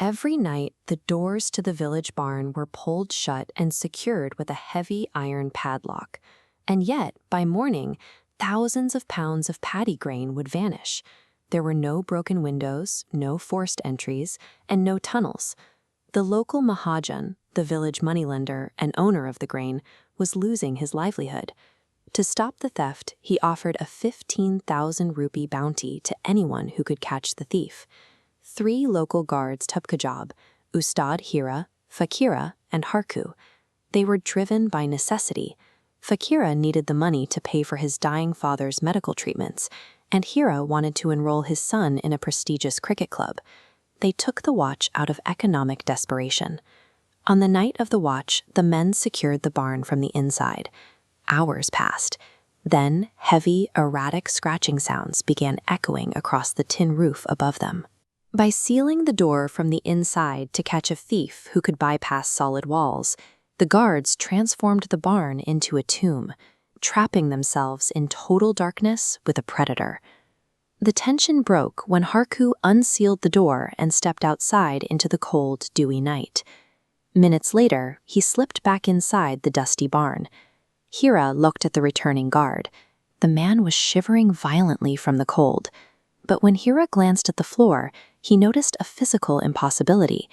Every night, the doors to the village barn were pulled shut and secured with a heavy iron padlock. And yet, by morning, thousands of pounds of paddy grain would vanish. There were no broken windows, no forced entries, and no tunnels. The local Mahajan, the village moneylender and owner of the grain, was losing his livelihood. To stop the theft, he offered a 15,000 rupee bounty to anyone who could catch the thief. 3 local guards took the job: Ustad Hira, Fakira, and Harku. They were driven by necessity. Fakira needed the money to pay for his dying father's medical treatments, and Hira wanted to enroll his son in a prestigious cricket club. They took the watch out of economic desperation. On the night of the watch, the men secured the barn from the inside. Hours passed. Then, heavy, erratic scratching sounds began echoing across the tin roof above them. By sealing the door from the inside to catch a thief who could bypass solid walls, the guards transformed the barn into a tomb, trapping themselves in total darkness with a predator. The tension broke when Harku unsealed the door and stepped outside into the cold, dewy night. Minutes later, he slipped back inside the dusty barn. Hira looked at the returning guard. The man was shivering violently from the cold. But when Hira glanced at the floor, he noticed a physical impossibility.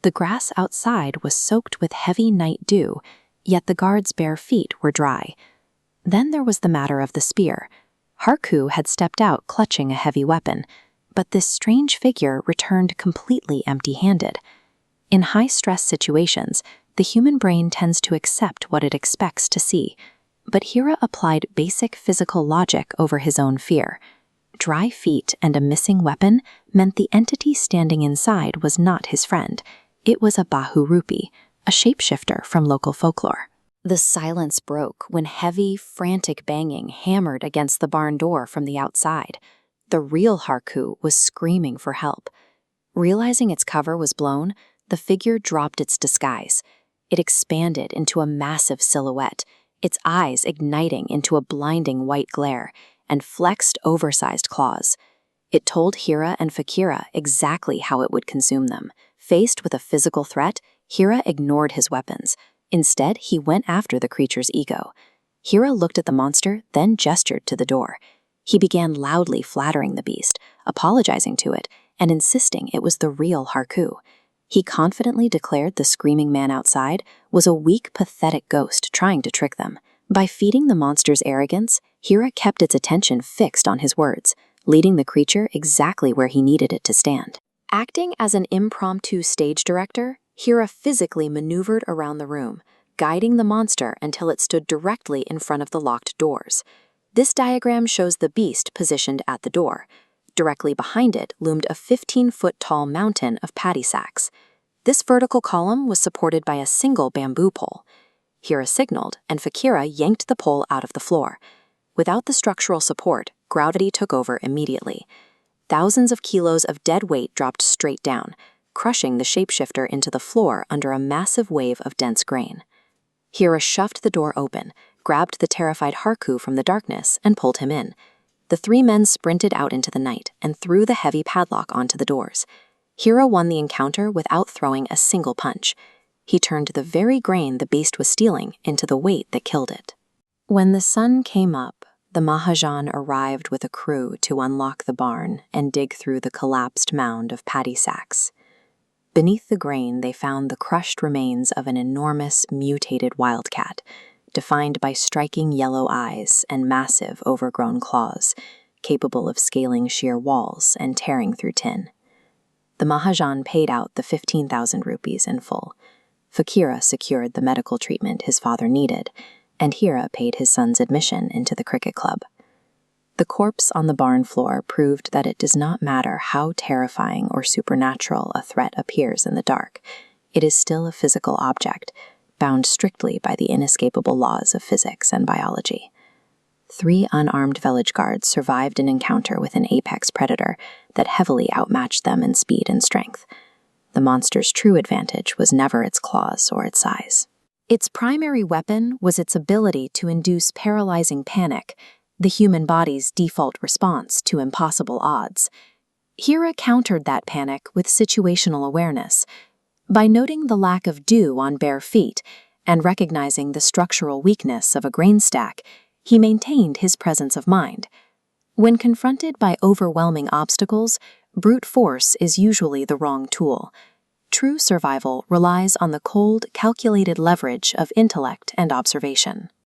The grass outside was soaked with heavy night dew, yet the guard's bare feet were dry. Then there was the matter of the spear. Harku had stepped out clutching a heavy weapon, but this strange figure returned completely empty-handed. In high-stress situations, the human brain tends to accept what it expects to see, but Hira applied basic physical logic over his own fear. Dry feet and a missing weapon meant the entity standing inside was not his friend. It was a Bahurupi, a shapeshifter from local folklore. The silence broke when heavy, frantic banging hammered against the barn door from the outside. The real Harku was screaming for help. Realizing its cover was blown, the figure dropped its disguise. It expanded into a massive silhouette, its eyes igniting into a blinding white glare, and flexed oversized claws. It told Hira and Fakira exactly how it would consume them. Faced with a physical threat, Hira ignored his weapons. Instead, he went after the creature's ego. Hira looked at the monster, then gestured to the door. He began loudly flattering the beast, apologizing to it, and insisting it was the real Harku. He confidently declared the screaming man outside was a weak, pathetic ghost trying to trick them. By feeding the monster's arrogance, Hira kept its attention fixed on his words, leading the creature exactly where he needed it to stand. Acting as an impromptu stage director, Hira physically maneuvered around the room, guiding the monster until it stood directly in front of the locked doors. This diagram shows the beast positioned at the door. Directly behind it loomed a 15-foot-tall mountain of paddy sacks. This vertical column was supported by a single bamboo pole. Hira signaled, and Fakira yanked the pole out of the floor. Without the structural support, gravity took over immediately. Thousands of kilos of dead weight dropped straight down, crushing the shapeshifter into the floor under a massive wave of dense grain. Hira shoved the door open, grabbed the terrified Harku from the darkness, and pulled him in. The 3 men sprinted out into the night and threw the heavy padlock onto the doors. Hira won the encounter without throwing a single punch. He turned the very grain the beast was stealing into the weight that killed it. When the sun came up, the Mahajan arrived with a crew to unlock the barn and dig through the collapsed mound of paddy sacks. Beneath the grain, they found the crushed remains of an enormous, mutated wildcat, defined by striking yellow eyes and massive, overgrown claws, capable of scaling sheer walls and tearing through tin. The Mahajan paid out the 15,000 rupees in full. Fakira secured the medical treatment his father needed, and Hira paid his son's admission into the cricket club. The corpse on the barn floor proved that it does not matter how terrifying or supernatural a threat appears in the dark. It is still a physical object, bound strictly by the inescapable laws of physics and biology. 3 unarmed village guards survived an encounter with an apex predator that heavily outmatched them in speed and strength. The monster's true advantage was never its claws or its size. Its primary weapon was its ability to induce paralyzing panic, the human body's default response to impossible odds. Hira countered that panic with situational awareness. By noting the lack of dew on bare feet and recognizing the structural weakness of a grain stack, he maintained his presence of mind. When confronted by overwhelming obstacles, brute force is usually the wrong tool. True survival relies on the cold, calculated leverage of intellect and observation.